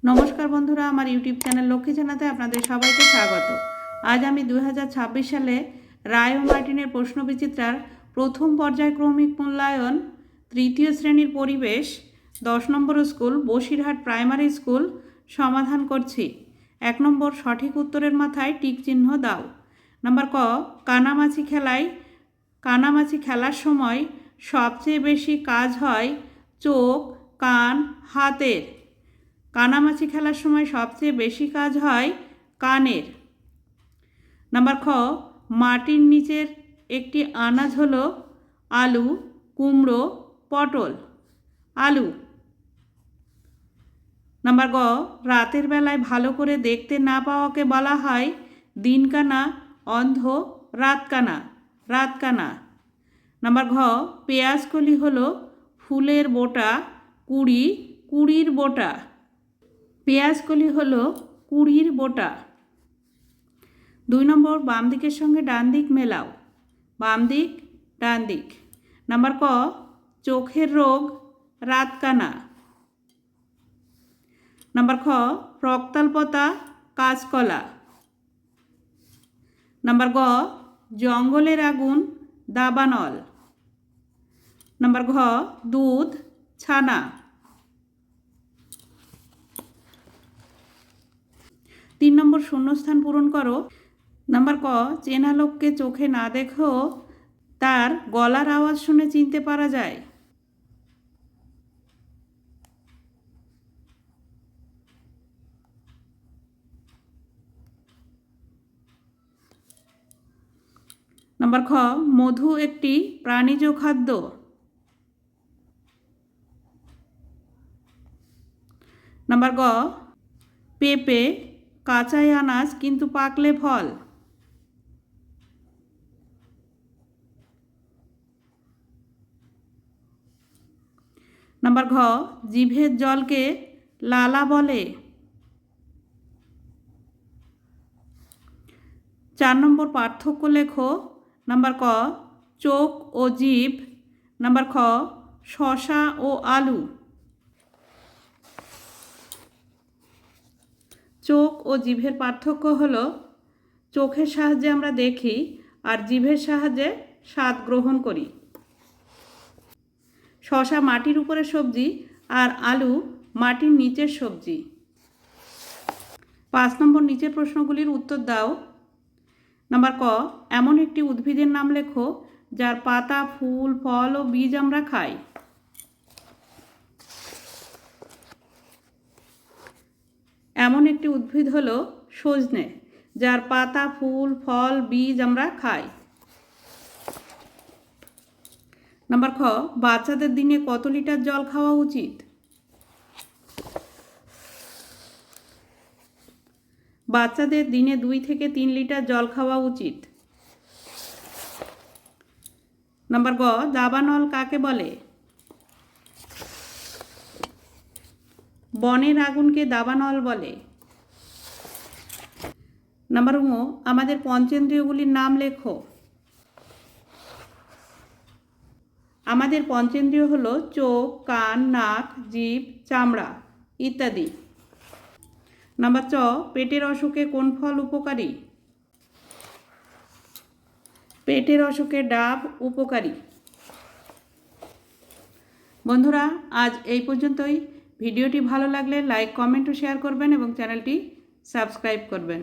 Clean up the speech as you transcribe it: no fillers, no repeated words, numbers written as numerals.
নমস্কার বন্ধুরা, আমার ইউটিউব চ্যানেল লক্ষ্মী জানাতে আপনাদের সবাইকে স্বাগত। আজ আমি 2026 সালে রায় ও মার্টিনের প্রশ্নবিচিত্রার প্রথম পর্যায়ক্রমিক মূল্যায়ন তৃতীয় শ্রেণীর পরিবেশ 10 নম্বর স্কুল বসিরহাট প্রাইমারি স্কুল সমাধান করছি। 1 নম্বর সঠিক উত্তরের মাথায় টিক চিহ্ন দাও। নাম্বার ক, কানামাছি খেলার সময় সবচেয়ে বেশি কাজ হয় চোখ, কান, হাতের। কানামাছি খেলার সময় সবচেয়ে বেশি কাজ হয় কানের। নাম্বার খ, মাটির নিচের একটি আনাজ হলো আলু, কুমড়ো, পটল। আলু। নাম্বার গ, রাতের বেলায় ভালো করে দেখতে না পাওয়াকে বলা হয় দিনকানা, অন্ধ, রাতকানা। রাতকানা। নাম্বার ঘ, পেঁয়াজকলি হলো ফুলের বোটা, কুড়ি, কুড়ির বোটা। পেঁয়াজকলি হলো কুড়ির বোটা। 2 নম্বর বাম দিকের সঙ্গে ডান দিক মেলাও। বাম দিক, ডান দিক। নাম্বার ক, চোখের রোগ রাতকানা। নাম্বার খ, রক্তাল্পতা কাঁচকলা। নাম্বার গ, জঙ্গলের আগুন দাবানল। নাম্বার ঘ, দুধ ছানা। 3 নম্বর শূন্যস্থান পূরণ করো। নাম্বার ক, চেনা লোককে চোখে না দেখো তার গলার আওয়াজ শুনে চিনতে পারা যায়। নাম্বার খ, মধু একটি প্রাণীজ খাদ্য। নাম্বার গ, পেঁপে কাঁচাই আনাজ কিন্তু পাকলে ফল। নাম্বার ঘ, জিভের জলকে লালা বলে। 4 নম্বর পার্থক্য লেখো। নাম্বার ক, চোখ ও জিভ। নাম্বার খ, শসা ও আলু। চোখ ও জিভের পার্থক্য হলো চোখের সাহায্যে আমরা দেখি আর জিভের সাহায্যে স্বাদ গ্রহণ করি। শসা মাটির উপরের সবজি আর আলু মাটির নিচের সবজি। 5 নম্বর নিচের প্রশ্নগুলির উত্তর দাও। নাম্বার ক, এমন একটি উদ্ভিদের নাম লেখো যার পাতা, ফুল, ফল ও বীজ আমরা খাই। এমন একটি উদ্ভিদ হলো সজনে, যার পাতা, ফুল, ফল, বীজ আমরা খাই। নাম্বার খ, বাচ্চাদের দিনে কত লিটার জল খাওয়া উচিত? বাচ্চাদের দিনে 2 থেকে 3 লিটার জল খাওয়া উচিত। নাম্বার গ, দাবানল কাকে বলে? বনের আগুনকে দাবানল বলে। নাম্বার ঙ, আমাদের পঞ্চেন্দ্রিয়গুলির নাম লেখো। আমাদের পঞ্চেন্দ্রিয় হলো চোখ, কান, নাক, জিভ, চামড়া ইত্যাদি। নাম্বার চ, পেটের অসুখে কোন ফল উপকারী? পেটের অসুখে ডাব উপকারী। বন্ধুরা, আজ এই পর্যন্তই। ভিডিওটি ভালো লাগলে লাইক, কমেন্ট ও শেয়ার করবেন এবং চ্যানেলটি সাবস্ক্রাইব করবেন।